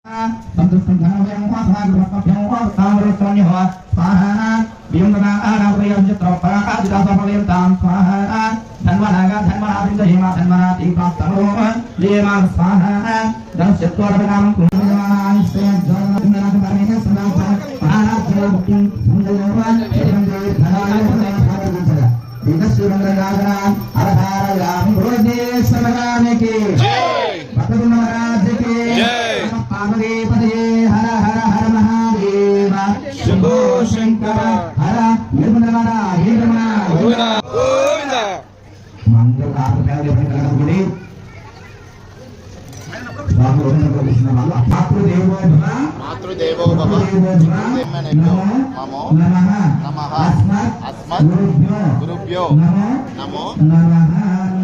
संतुष्टं धनवयं वासनाग्रहभ्यं वासनामृतन्यः स्वाहा वियंगना आरावयं चित्रपरादिदासफलयं तां स्वाहा धन्वनागा धन्वनादिन्दहिमा धन्वनादिप्राप्तमो लेमा स्वाहा धनस्यत्वरनामं कुण्डमानिष्टयं जन्मदिनाकर्मेण समापन महाराजमुक्तिं सुन्दरवान् एवं धनाय धनाय दिनश्रीमंगलागना आधारयाम रोजे समगाने के भगवान महाराज के पावने पदे हर हर हर महादेव शंभो शंकर हर निर्मला निर्मला गोविंदा मंगल आत्मयाले बनकर गुणे स्वामी गोविंद को कृष्ण वाला मातृदेवो भव नमो नमः अस्मत् गुरुभ्यो नमो नमः